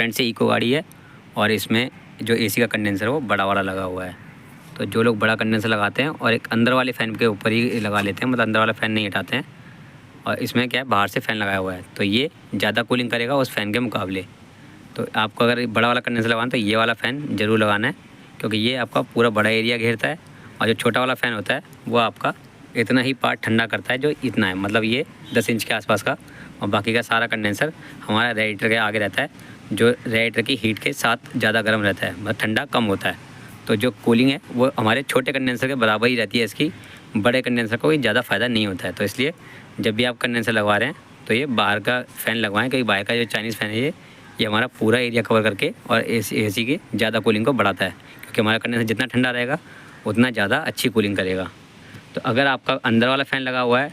Front से eco गाड़ी है और इसमें जो एसी का कंडेंसर है वो बड़ा वाला लगा हुआ है। तो जो लोग बड़ा कंडेंसर लगाते हैं और एक अंदर वाले फ़ैन के ऊपर ही लगा लेते हैं, मतलब अंदर वाला फ़ैन नहीं हटाते हैं, और इसमें क्या है बाहर से फ़ैन लगाया हुआ है, तो ये ज़्यादा कूलिंग करेगा उस फ़ैन के मुकाबले। तो आपको अगर बड़ा वाला कंडेंसर लगाना है तो ये वाला फ़ैन ज़रूर लगाना है, क्योंकि ये आपका पूरा बड़ा एरिया घेरता है। और जो छोटा वाला फ़ैन होता है वो आपका इतना ही पार्ट ठंडा करता है, जो इतना है, मतलब ये 10 इंच के आसपास का, और बाकी का सारा कंडेंसर हमारा रेडिएटर के आगे रहता है, जो रेडिएटर की हीट के साथ ज़्यादा गर्म रहता है, मतलब ठंडा कम होता है। तो जो कूलिंग है वो हमारे छोटे कंडेंसर के बराबर ही रहती है इसकी, बड़े कंडेंसर को कोई ज़्यादा फ़ायदा नहीं होता है। तो इसलिए जब भी आप कंडेंसर लगवा रहे हैं तो ये बाहर का फ़ैन लगवाएं, क्योंकि बाहर का जो चाइनीज़ फ़ैन है ये हमारा पूरा एरिया कवर करके और एसी की ज़्यादा कूलिंग को बढ़ाता है, क्योंकि हमारा कंडेंसर जितना ठंडा रहेगा उतना ज़्यादा अच्छी कूलिंग करेगा। तो अगर आपका अंदर वाला फ़ैन लगा हुआ है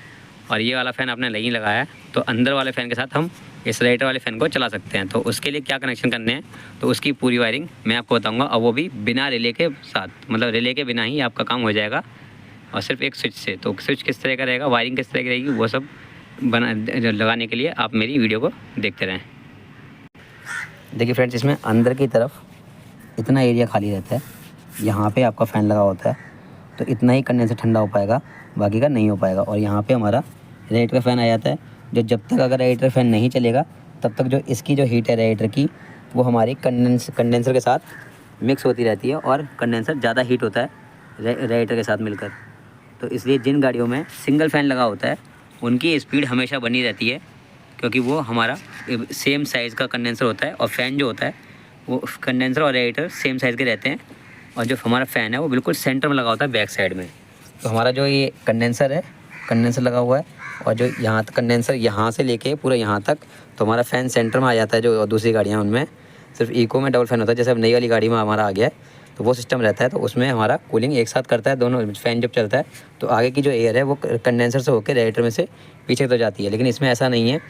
और ये वाला फ़ैन आपने नहीं लगाया है, तो अंदर वाले फ़ैन के साथ हम इस रेडिएटर वाले फ़ैन को चला सकते हैं। तो उसके लिए क्या कनेक्शन करने हैं, तो उसकी पूरी वायरिंग मैं आपको बताऊंगा, और वो भी बिना रिले के साथ, मतलब रिले के बिना ही आपका काम हो जाएगा, और सिर्फ एक स्विच से। तो स्विच किस तरह का रहेगा, वायरिंग किस तरह की रहेगी, वो सब लगाने के लिए आप मेरी वीडियो को देखते रहें। देखिए फ्रेंड्स, इसमें अंदर की तरफ इतना एरिया खाली रहता है, यहाँ पे आपका फ़ैन लगा होता है, तो इतना ही कंडेंसर ठंडा हो पाएगा, बाकी का नहीं हो पाएगा। और यहाँ पे हमारा रेडिएटर का फ़ैन आ जाता है, जो जब तक अगर रेडिएटर फ़ैन नहीं चलेगा तब तक जो इसकी जो हीट है रेडिएटर की, वो हमारी कंडेंसर के साथ मिक्स होती रहती है, और कंडेंसर ज़्यादा हीट होता है रेडिएटर के साथ मिलकर। तो इसलिए जिन गाड़ियों में सिंगल फ़ैन लगा होता है उनकी स्पीड हमेशा बनी रहती है, क्योंकि वो हमारा सेम साइज़ का कंडेंसर होता है, और फ़ैन जो होता है वो कंडेंसर और रेडिएटर सेम साइज़ के रहते हैं, और जो हमारा फ़ैन है वो बिल्कुल सेंटर में लगा होता है, बैक साइड में। तो हमारा जो ये कंडेंसर है, कंडेंसर लगा हुआ है, और जो यहाँ तक कंडेंसर यहाँ से लेके पूरा यहाँ तक, तो हमारा फ़ैन सेंटर में आ जाता है। जो दूसरी गाड़ियाँ उनमें सिर्फ इको में डबल फ़ैन होता है, जैसे अब नई वाली गाड़ी में हमारा आ गया है, तो वो सिस्टम रहता है। तो उसमें हमारा कूलिंग एक साथ करता है, दोनों फ़ैन जब चलता है तो आगे की जो एयर है वो कंडेंसर से होकर रेडिएटर में से पीछे तो जाती है। लेकिन इसमें ऐसा नहीं है,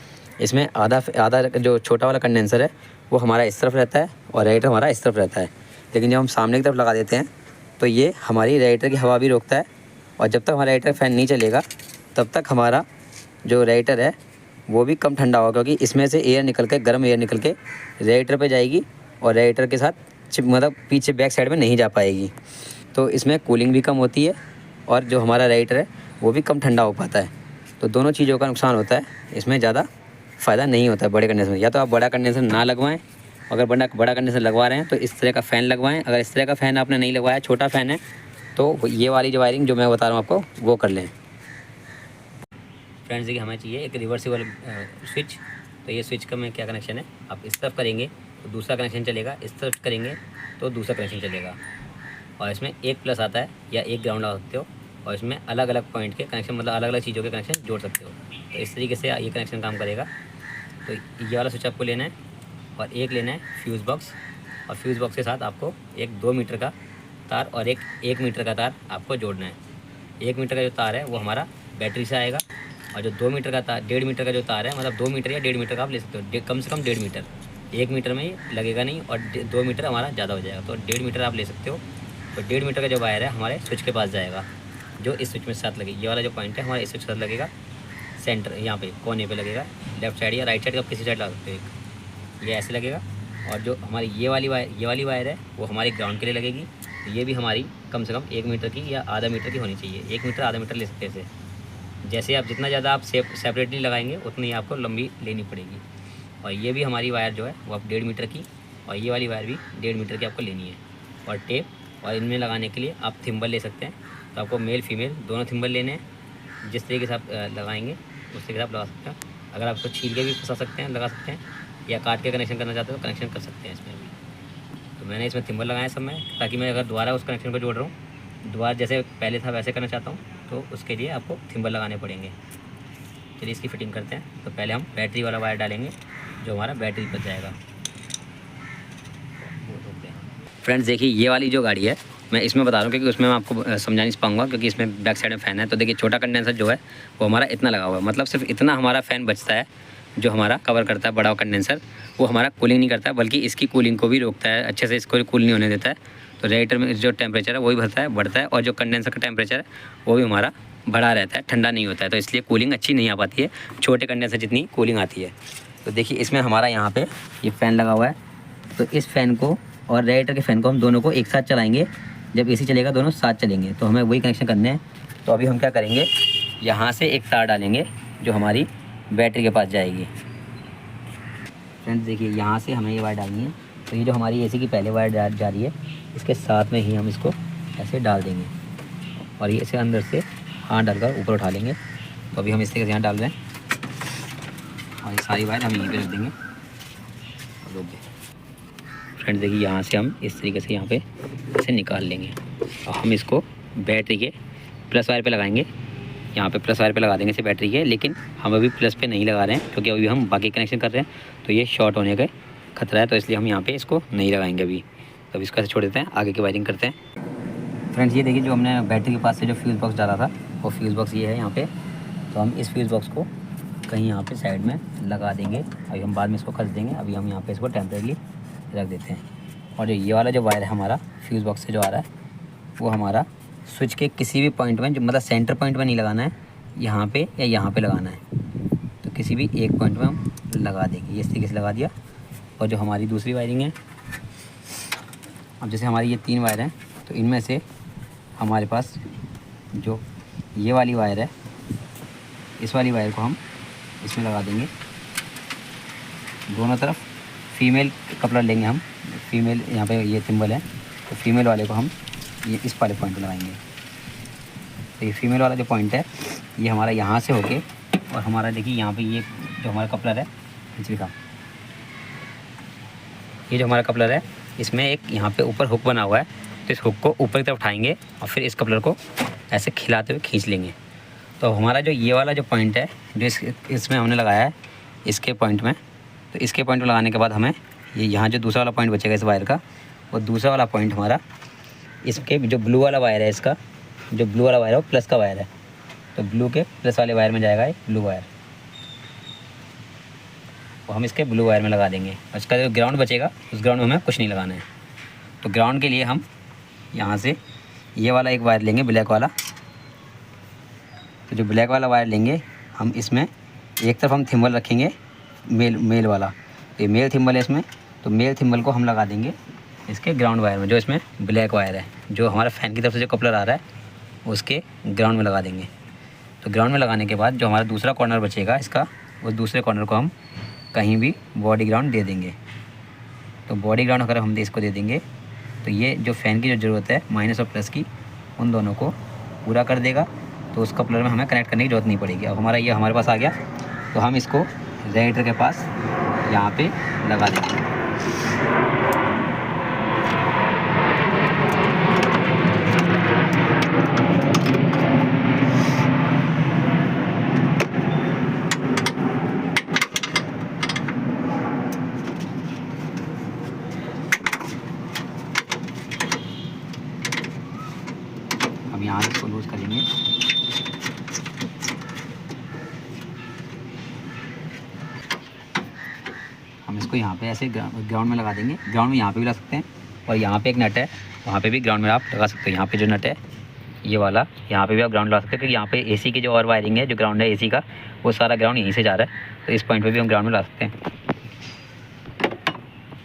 इसमें आधा जो छोटा वाला कंडेंसर है वो हमारा इस तरफ रहता है और रेडिएटर हमारा इस तरफ रहता है। लेकिन जब हम सामने की तरफ लगा देते हैं तो ये हमारी रेडिएटर की हवा भी रोकता है, और जब तक हमारा रेडिएटर फ़ैन नहीं चलेगा तब तक हमारा जो रेडिएटर है वो भी कम ठंडा होगा, क्योंकि इसमें से एयर निकल के, गर्म एयर निकल के रेडिएटर पे जाएगी, और रेडिएटर के साथ मतलब पीछे बैक साइड में नहीं जा पाएगी। तो इसमें कूलिंग भी कम होती है, और जो हमारा रेडिएटर है वो भी कम ठंडा हो पाता है। तो दोनों चीज़ों का नुकसान होता है, इसमें ज़्यादा फ़ायदा नहीं होता है बड़े कंडेंसर में। या तो आप बड़ा कंडेंसर ना लगवाएं, अगर बड़ा कंडेंसर लगवा रहे हैं तो इस तरह का फ़ैन लगवाएं। अगर इस तरह का फ़ैन आपने नहीं लगवाया, छोटा फ़ैन है, तो ये वाली जो वायरिंग जो मैं बता रहा हूँ आपको वो कर लें। फ्रेंड्स, देखिए हमें चाहिए एक रिवर्सिबल स्विच। तो ये स्विच का में क्या कनेक्शन है, आप इस तरफ करेंगे तो दूसरा कनेक्शन चलेगा, इस तरफ करेंगे तो दूसरा कनेक्शन चलेगा, और इसमें एक प्लस आता है या एक ग्राउंड लगा सकते हो, और इसमें अलग अलग पॉइंट के कनेक्शन, मतलब अलग अलग चीज़ों के कनेक्शन जोड़ सकते हो। तो इस तरीके से ये कनेक्शन काम करेगा। तो ये वाला स्विच आपको लेना है, और एक लेना है फ्यूज़ बॉक्स, और फ्यूज़ बॉक्स के साथ आपको एक 2 मीटर का तार और एक 1 मीटर का तार आपको जोड़ना है। 1 मीटर का जो तार है वो हमारा बैटरी से आएगा, और जो 2 मीटर का तार, 1.5 मीटर का जो तार है, मतलब 2 मीटर या 1.5 मीटर का आप ले सकते हो, कम से कम 1.5 मीटर। 1 मीटर में ही लगेगा नहीं, और 2 मीटर हमारा ज़्यादा हो जाएगा, तो 1.5 मीटर आप ले सकते हो। तो 1.5 मीटर का जो वायर है हमारे स्विच के पास जाएगा, जो इस स्विच में साथ लगेगी। ये वाला जो पॉइंट है हमारे इस स्विच के साथ लगेगा, सेंटर यहाँ पे कोने पे लगेगा, लेफ्ट साइड या राइट साइड आप किसी साइड लगा सकते हो। ये ऐसे लगेगा, और जो हमारी ये वाली वायर है वो हमारी ग्राउंड के लिए लगेगी। तो ये भी हमारी कम से कम 1 मीटर की या आधा मीटर की होनी चाहिए। 1 मीटर आधा मीटर ले सकते हैं इसे। जैसे आप जितना ज़्यादा आप सेपरेटली लगाएंगे उतनी ही आपको लंबी लेनी पड़ेगी। और ये भी हमारी वायर जो है वो आप 1.5 मीटर की, और ये वाली वायर भी 1.5 मीटर की आपको लेनी है। और टेप, और इनमें लगाने के लिए आप थिम्बल ले सकते हैं। तो आपको मेल फीमेल दोनों थिम्बल लेने हैं, जिस तरीके से आप लगाएंगे उस तरीके से आप लगा सकते हैं। अगर आपको छील के भी फंसा सकते हैं, लगा सकते हैं, या काट के कनेक्शन करना चाहते हो तो कनेक्शन कर सकते हैं इसमें भी। तो मैंने इसमें थिम्बल लगाया सब में, ताकि मैं अगर दोबारा उस कनेक्शन को जोड़ रहा हूँ, दोबारा जैसे पहले था वैसे करना चाहता हूँ, तो उसके लिए आपको थिम्बल लगाने पड़ेंगे। चलिए इसकी फिटिंग करते हैं। तो पहले हम बैटरी वाला वायर डालेंगे जो हमारा बैटरी पर जाएगा। फ्रेंड्स, देखिए ये वाली जो गाड़ी है मैं इसमें बता रहा हूँ, क्योंकि उसमें मैं आपको समझा नहीं पाऊँगा, क्योंकि इसमें बैक साइड में फ़ैन है। तो देखिए छोटा कंडेंसर जो है वो हमारा इतना लगा हुआ है, मतलब सिर्फ इतना हमारा फ़ैन बचता है जो हमारा कवर करता है बड़ा कंडेंसर। वो हमारा कूलिंग नहीं करता है, बल्कि इसकी कूलिंग को भी रोकता है, अच्छे से इसको कूल नहीं होने देता है। तो रेडिएटर में जो टेम्परेचर है वही बढ़ता है, और जो कंडेंसर का टेम्परेचर है वो भी हमारा बढ़ा रहता है, ठंडा नहीं होता है। तो इसलिए कूलिंग अच्छी नहीं आ पाती है छोटे कंडेंसर जितनी कूलिंग आती है। तो देखिए इसमें हमारा यहाँ पे ये फ़ैन लगा हुआ है, तो इस फ़ैन को और रेडिएटर के फ़ैन को हम दोनों को एक साथ चलाएंगे। जब एसी चलेगा दोनों साथ चलेंगे, तो हमें वही कनेक्शन करने हैं। तो अभी हम क्या करेंगे, यहाँ से एक तार डालेंगे जो हमारी बैटरी के पास जाएगी। फ्रेंड्स देखिए, यहाँ से हमें ये वायर डालनी है। तो ये जो हमारी एसी की पहले वायर जा रही है, इसके साथ में ही हम इसको ऐसे डाल देंगे और ये इसे अंदर से हाथ डालकर ऊपर उठा लेंगे। तो अभी हम इस तरीके से यहाँ डाल रहे हैं और ये सारी वायर हम यहीं पे रख देंगे। फ्रेंड्स देखिए, यहाँ से हम इस तरीके से यहाँ पे इसे निकाल लेंगे और हम इसको बैटरी के प्लस वायर पे लगाएंगे। यहाँ पे प्लस वायर पे लगा देंगे इसे बैटरी के, लेकिन हम अभी प्लस पे नहीं लगा रहे हैं क्योंकि अभी हम बाकी कनेक्शन कर रहे हैं, तो ये शॉर्ट होने का खतरा है। तो इसलिए हम यहाँ पे इसको नहीं लगाएंगे अभी। तो अभी इसका छोड़ देते हैं, आगे की वायरिंग करते हैं। फ्रेंड्स ये देखिए, जो हमने बैटरी के पास से जो फ्यूज़ बॉक्स डाला था, वो फ्यूज़ बॉक्स ये है यहाँ पे। तो हम इस फ्यूज़ बॉक्स को कहीं यहाँ पे साइड में लगा देंगे। अभी हम बाद में इसको खरीद देंगे। अभी हम यहाँ पे इसको टेम्परेरी रख देते हैं। और जो ये वाला जो वायर है हमारा फ्यूज़ बॉक्स से जो आ रहा है, वो हमारा स्विच के किसी भी पॉइंट में, जो मतलब सेंटर पॉइंट में नहीं लगाना है, यहाँ पे या यहाँ पे लगाना है। तो किसी भी एक पॉइंट में हम लगा देंगे। ये इस तरीके से लगा दिया। और जो हमारी दूसरी वायरिंग है, अब जैसे हमारी ये 3 वायर हैं, तो इनमें से हमारे पास जो ये वाली वायर है, इस वाली वायर को हम इसमें लगा देंगे। दोनों तरफ फीमेल कपलर लेंगे हम। फीमेल यहाँ पे ये सिंबल है, तो फीमेल वाले को हम ये इस वाले पॉइंट पे लगाएंगे। तो ये फीमेल वाला जो पॉइंट है, ये हमारा यहाँ से होके, और हमारा देखिए यहाँ पे ये जो हमारा कपलर है, ये जो हमारा कपलर है, इसमें एक यहाँ पे ऊपर हुक बना हुआ है। तो इस हुक को ऊपर की तरफ उठाएंगे और फिर इस कपलर को ऐसे खिलाते हुए खींच लेंगे। तो हमारा जो ये वाला जो पॉइंट है, जो इसमें हमने लगाया है, इसके पॉइंट में, तो इसके पॉइंट में लगाने के बाद हमें ये यहाँ जो दूसरा वाला पॉइंट बचेगा इस वायर का, वो दूसरा वाला पॉइंट हमारा इसके जो ब्लू वाला वायर है, इसका जो ब्लू वाला वायर है वो प्लस का वायर है। तो ब्लू के प्लस वाले वायर में जाएगा ये ब्लू वायर, वो हम इसके ब्लू वायर में लगा देंगे। और इसका जो ग्राउंड बचेगा, उस ग्राउंड में हमें कुछ नहीं लगाना है। तो ग्राउंड के लिए हम यहाँ से ये वाला एक वायर लेंगे, ब्लैक वाला। तो जो ब्लैक वाला वायर लेंगे हम, इसमें एक तरफ हम थिम्बल रखेंगे, मेल वाला। तो ये मेल थिम्बल है इसमें, तो मेल थिम्बल को हम लगा देंगे इसके ग्राउंड वायर में, जो इसमें ब्लैक वायर है, जो हमारा फ़ैन की तरफ से जो कपलर आ रहा है उसके ग्राउंड में लगा देंगे। तो ग्राउंड में लगाने के बाद जो हमारा दूसरा कॉर्नर बचेगा इसका, उस दूसरे कॉर्नर को हम कहीं भी बॉडी ग्राउंड दे देंगे। तो बॉडी ग्राउंड अगर हम इसको दे देंगे, तो ये जो फ़ैन की जो ज़रूरत है माइनस और प्लस की, उन दोनों को पूरा कर देगा। तो उस कपलर में हमें कनेक्ट करने की ज़रूरत नहीं पड़ेगी। अब हमारा ये हमारे पास आ गया, तो हम इसको रेडिएटर के पास यहाँ पे लगा देंगे। अब यहाँ इसको लूज़ करेंगे। हम इसको यहाँ पे ऐसे ग्राउंड में लगा देंगे। ग्राउंड में यहाँ पे भी लगा सकते हैं, और यहाँ पे एक नट है, वहाँ पे भी ग्राउंड में आप लगा सकते हो। यहाँ पे जो नट है ये वाला, यहाँ पे भी आप ग्राउंड लगा सकते हैं, क्योंकि यहाँ पे एसी की जो और वायरिंग है, जो ग्राउंड है एसी का, वो सारा ग्राउंड यहीं से जा रहा है। तो इस पॉइंट पे भी हम ग्राउंड में लगा सकते हैं।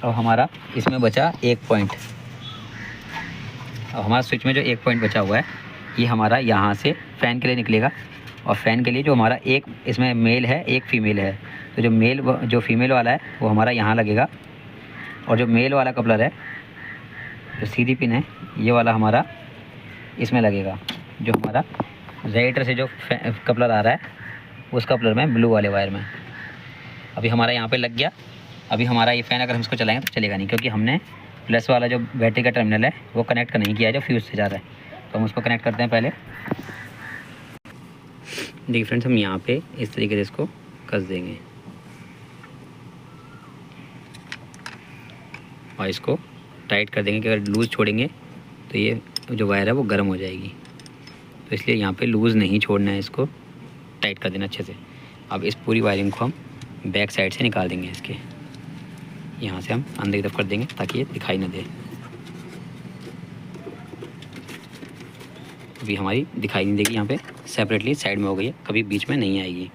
और हमारा इसमें बचा एक पॉइंट। अब हमारा स्विच में जो एक पॉइंट बचा हुआ है, ये हमारा यहाँ से फ़ैन के लिए निकलेगा। और फ़ैन के लिए जो हमारा एक इसमें मेल है, एक फ़ीमेल है। तो जो फीमेल वाला है वो हमारा यहाँ लगेगा, और जो मेल वाला कपलर है, जो सीधी पिन है, ये वाला हमारा इसमें लगेगा, जो हमारा रेडिएटर से जो कपलर आ रहा है उस कपलर में, ब्लू वाले वायर में। अभी हमारा यहाँ पे लग गया। अभी हमारा ये फ़ैन अगर हम इसको चलाएंगे तो चलेगा नहीं, क्योंकि हमने प्लस वाला जो बैटरी का टर्मिनल है वो कनेक्ट नहीं किया है, जो फ्यूज़ से जा रहा है। तो हम उसको कनेक्ट करते हैं पहले। देखिए फ्रेंड्स, हम यहाँ पे इस तरीके से इसको कस देंगे और इसको टाइट कर देंगे, कि अगर लूज़ छोड़ेंगे तो ये जो वायर है वो गर्म हो जाएगी। तो इसलिए यहाँ पे लूज़ नहीं छोड़ना है, इसको टाइट कर देना अच्छे से। अब इस पूरी वायरिंग को हम बैक साइड से निकाल देंगे। इसके यहाँ से हम अंदर की तरफ कर देंगे ताकि ये दिखाई ना दे। अभी हमारी दिखाई नहीं देगी, यहाँ पे सेपरेटली साइड में हो गई है, कभी बीच में नहीं आएगी।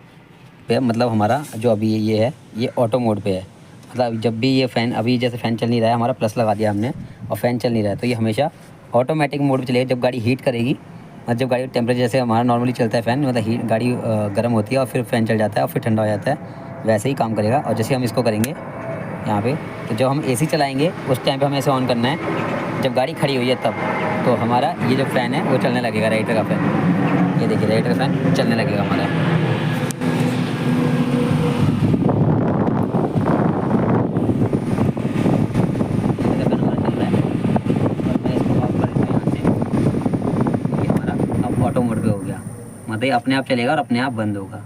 मतलब हमारा जो अभी ये है, ये ऑटो मोड पे है। मतलब जब भी ये फ़ैन, अभी जैसे फ़ैन चल नहीं रहा है, हमारा प्लस लगा दिया हमने और फ़ैन चल नहीं रहा है, तो ये हमेशा ऑटोमेटिक मोड पे चलेगा। जब गाड़ी हीट करेगी, मतलब जब गाड़ी का टेम्परेचर जैसे हमारा नॉर्मली चलता है फ़ैन, मतलब हीट गाड़ी गर्म होती है और फिर फ़ैन चल जाता है और फिर ठंडा हो जाता है, वैसे ही काम करेगा। और जैसे हम इसको करेंगे यहाँ पे, तो जब हम एसी चलाएँगे उस टाइम पे हमें ऐसे ऑन करना है जब गाड़ी खड़ी हुई है तब, तो हमारा ये जो फ़ैन है वो चलने लगेगा, रेडिएटर का फ़ैन। ये देखिए रेडिएटर का फ़ैन चलने लगेगा हमारा। ऑटो मोड पे हो गया, मतलब ये अपने आप चलेगा और अपने आप बंद होगा।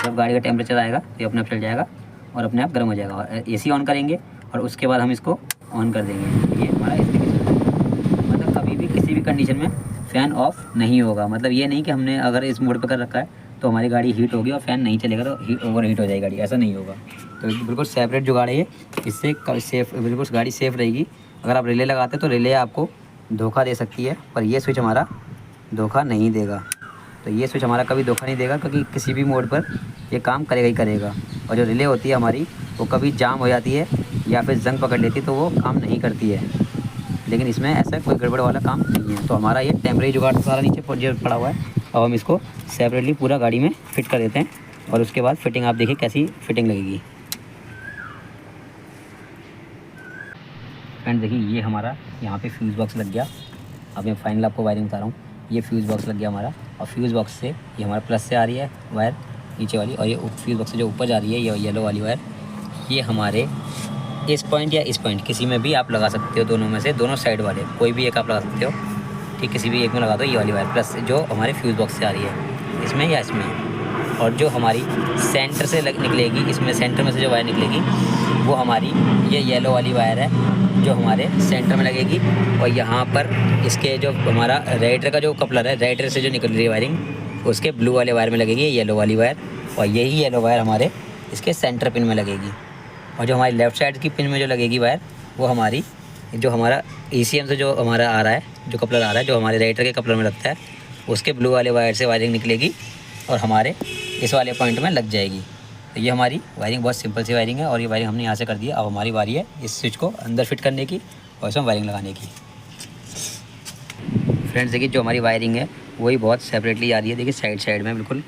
जब गाड़ी का टेम्परेचर आएगा तो ये अपने आप चल जाएगा और अपने आप गर्म हो जाएगा। और एसी ऑन करेंगे और उसके बाद हम इसको ऑन कर देंगे, ये हमारा इस तरीके से चल जाएगा। मतलब कभी भी किसी भी कंडीशन में फ़ैन ऑफ नहीं होगा। मतलब ये नहीं कि हमने अगर इस मोड पर कर रखा है तो हमारी गाड़ी हीट होगी और फ़ैन नहीं चलेगा तो ओवर हीट हो जाएगी गाड़ी, ऐसा नहीं होगा। तो बिल्कुल सेपरेट जो गाड़ी है, इससे सेफ़, बिल्कुल गाड़ी सेफ़ रहेगी। अगर आप रिले लगाते तो रिले आपको धोखा दे सकती है, पर ये स्विच हमारा धोखा नहीं देगा। तो ये स्विच हमारा कभी धोखा नहीं देगा, क्योंकि किसी भी मोड पर ये काम करेगा ही करेगा। और जो रिले होती है हमारी, वो कभी जाम हो जाती है या फिर जंग पकड़ लेती है तो वो काम नहीं करती है। लेकिन इसमें ऐसा कोई गड़बड़ वाला काम नहीं है। तो हमारा ये टेम्परेरी जुगाड़ सारा नीचे पड़ा हुआ है। अब हम इसको सेपरेटली पूरा गाड़ी में फ़िट कर देते हैं और उसके बाद फिटिंग आप देखिए कैसी फिटिंग लगेगी। फ्रेंड देखिए, ये हमारा यहाँ पे फ्यूज़ बॉक्स लग गया। अब मैं फाइनल आपको वायरिंग बता रहा हूँ। ये फ्यूज़ बॉक्स लग गया हमारा, और फ्यूज़ बॉक्स से ये हमारा प्लस से आ रही है वायर नीचे वाली, और ये फ्यूज़ बॉक्स से जो ऊपर जा रही है ये येलो वाली वायर, ये हमारे इस पॉइंट या इस पॉइंट किसी में भी आप लगा सकते हो। दोनों में से, दोनों साइड वाले कोई भी एक आप लगा सकते हो, ठीक, किसी भी एक में लगा दो ये वाली वायर प्लस, जो हमारे फ्यूज़ बॉक्स से आ रही है, इसमें या इसमें। और जो हमारी सेंटर से निकलेगी, इसमें सेंटर में से जो वायर निकलेगी वो हमारी ये येलो वाली वायर है जो हमारे सेंटर में लगेगी। और यहाँ पर इसके जो हमारा रेडिएटर का जो कपलर है, रेडिएटर से जो निकल रही है वायरिंग, उसके ब्लू वाले वायर में लगेगी येलो वाली वायर, और यही येलो वायर हमारे इसके सेंटर पिन में लगेगी। और जो हमारी लेफ़्ट साइड की पिन में जो लगेगी वायर, वो हमारी जो हमारा ECM से जो हमारा आ रहा है, जो कपलर आ रहा है, जो हमारे रेडिएटर के कपलर में लगता है, उसके ब्लू वाले वायर से वायरिंग निकलेगी और हमारे इस वाले पॉइंट में लग जाएगी। तो ये हमारी वायरिंग बहुत सिंपल सी वायरिंग है, और ये वायरिंग हमने यहाँ से कर दी है। अब हमारी बारी है इस स्विच को अंदर फिट करने की और इसमें वायरिंग लगाने की। फ्रेंड्स देखिए, जो हमारी वायरिंग है वही बहुत सेपरेटली आ रही है। देखिए साइड में बिल्कुल,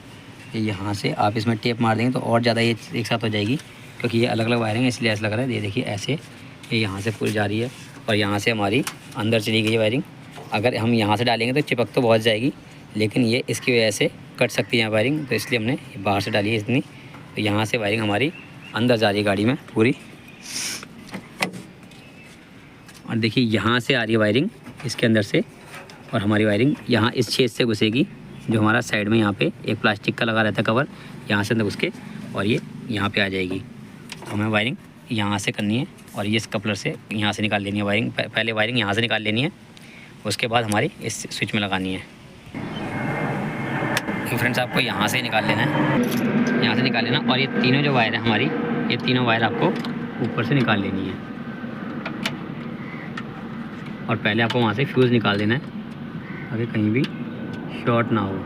यहाँ से आप इसमें टेप मार देंगे तो और ज़्यादा ये एक साथ हो जाएगी, क्योंकि ये अलग अलग वायरिंग है इसलिए ऐसा लग रहा है। ये देखिए ऐसे ये यहाँ से पूरी जा रही है और यहाँ से हमारी अंदर चली गई है वायरिंग। अगर हम यहाँ से डालेंगे तो चिपक तो बहुत जाएगी, लेकिन ये इसकी वजह से कट सकती है वायरिंग, तो इसलिए हमने बाहर से डाली है इतनी। तो यहाँ से वायरिंग हमारी अंदर जा रही है गाड़ी में पूरी। और देखिए यहाँ से आ रही है वायरिंग इसके अंदर से, और हमारी वायरिंग यहाँ इस छेद से घुसेगी, जो हमारा साइड में यहाँ पे एक प्लास्टिक का लगा रहता है कवर, यहाँ से अंदर घुस के और ये यहाँ पे आ जाएगी। तो हमें वायरिंग यहाँ से करनी है और ये इस कपलर से यहाँ से निकाल लेनी है वायरिंग। पहले वायरिंग यहाँ से निकाल लेनी है, उसके बाद हमारी इस स्विच में लगानी है। तो फ्रेंड्स आपको यहाँ से निकाल लेना है, यहाँ से निकाल लेना, और ये तीनों जो वायर है हमारी, ये तीनों वायर आपको ऊपर से निकाल लेनी है। और पहले आपको वहाँ से फ्यूज़ निकाल देना है, अगर कहीं भी शॉर्ट ना हो।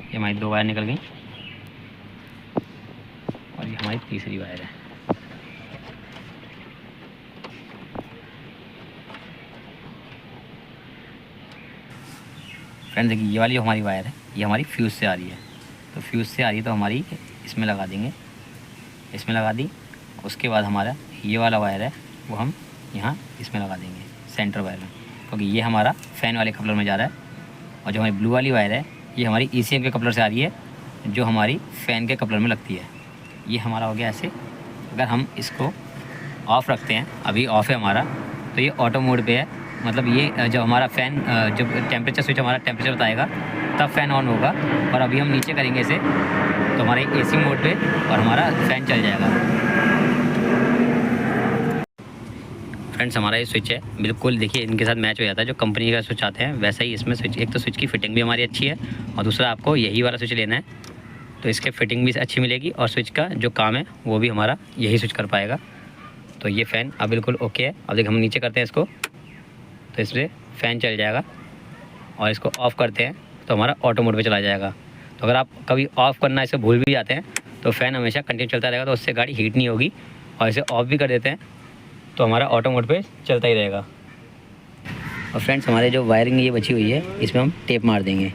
ये हमारी 2 वायर निकल गई और ये हमारी तीसरी वायर है। फ्रेंड्स देखिए, ये वाली जो हमारी वायर है ये हमारी फ्यूज़ से आ रही है। तो फ्यूज़ से आ रही है तो हमारी इसमें लगा देंगे, इसमें लगा दी। उसके बाद हमारा ये वाला वायर है वो हम यहाँ इसमें लगा देंगे सेंटर वायर में, क्योंकि ये हमारा फ़ैन वाले कपलर में जा रहा है। और जो हमारी ब्लू वाली वायर है ये हमारी ECM के कपलर से आ रही है, जो हमारी फ़ैन के कपलर में लगती है। ये हमारा हो गया ऐसे। अगर हम इसको ऑफ़ रखते हैं, अभी ऑफ़ है हमारा, तो ये ऑटो मोड पे है। मतलब ये जब हमारा फ़ैन, जब टेम्परेचर स्विच हमारा टेम्परेचर बताएगा तब फ़ैन ऑन होगा। और अभी हम नीचे करेंगे इसे तो हमारे AC मोड पे और हमारा फ़ैन चल जाएगा। फ्रेंड्स हमारा ये स्विच है बिल्कुल, देखिए इनके साथ मैच हो जाता है। जो कंपनी का स्विच आते हैं वैसा ही इसमें स्विच। एक तो स्विच की फिटिंग भी हमारी अच्छी है, और दूसरा आपको यही वाला स्विच लेना है तो इसके फिटिंग भी अच्छी मिलेगी और स्विच का जो काम है वो भी हमारा यही स्विच कर पाएगा। तो ये फ़ैन अब बिल्कुल ओके है। अब देखिए हम नीचे करते हैं इसको तो इससे फ़ैन चल जाएगा और इसको ऑफ़ करते हैं तो हमारा ऑटो मोड पे चला जाएगा। तो अगर आप कभी ऑफ़ करना इसे भूल भी जाते हैं तो फ़ैन हमेशा कंटिन्यू चलता रहेगा, तो उससे गाड़ी हीट नहीं होगी। और इसे ऑफ़ भी कर देते हैं तो हमारा ऑटो मोड पे चलता ही रहेगा। और फ्रेंड्स हमारे जो वायरिंग ये बची हुई है इसमें हम टेप मार देंगे।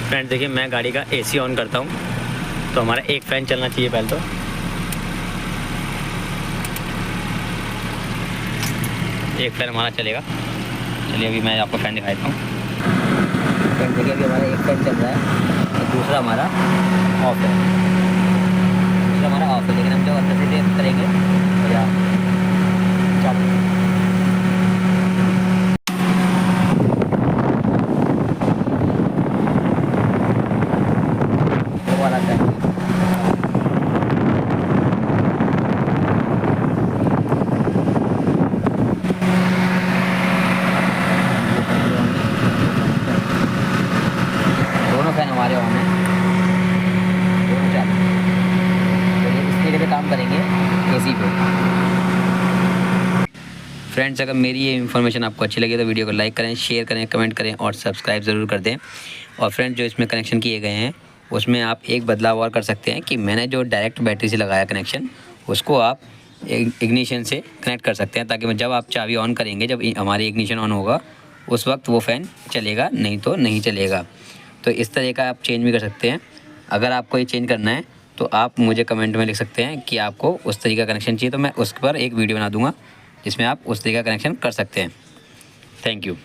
फ्रेंड्स देखिए मैं गाड़ी का एसी ऑन करता हूँ तो हमारा एक फ़ैन चलना चाहिए पहले तो। एक फ़ैन हमारा चलेगा। चलिए अभी मैं आपको फ़ैन दिखाता हूँ। फ्रेंड्स देखिए अभी हमारा एक फ़ैन चल रहा है और दूसरा हमारा ऑफ है। दूसरा हमारा ऑफ है, लेकिन हम जब अंदर से करेंगे तो या चालू वाला है। दोनों फैन हमारे ऑन हैं, दोनों चालू। तो ये इस तरीके से काम करेंगे एसी पे। फ्रेंड्स अगर मेरी ये इन्फॉर्मेशन आपको अच्छी लगी तो वीडियो को लाइक करें, शेयर करें, कमेंट करें और सब्सक्राइब ज़रूर कर दें। और फ्रेंड्स जो इसमें कनेक्शन किए गए हैं उसमें आप एक बदलाव और कर सकते हैं कि मैंने जो डायरेक्ट बैटरी से लगाया कनेक्शन उसको आप इग्निशन से कनेक्ट कर सकते हैं, ताकि जब आप चाबी ऑन करेंगे, जब हमारी इग्निशन ऑन होगा उस वक्त वो फ़ैन चलेगा, नहीं तो नहीं चलेगा। तो इस तरह का आप चेंज भी कर सकते हैं। अगर आपको ये चेंज करना है तो आप मुझे कमेंट में लिख सकते हैं कि आपको उस तरीके का कनेक्शन चाहिए, तो मैं उस पर एक वीडियो बना दूँगा जिसमें आप उस तरीके का कनेक्शन कर सकते हैं। Thank you.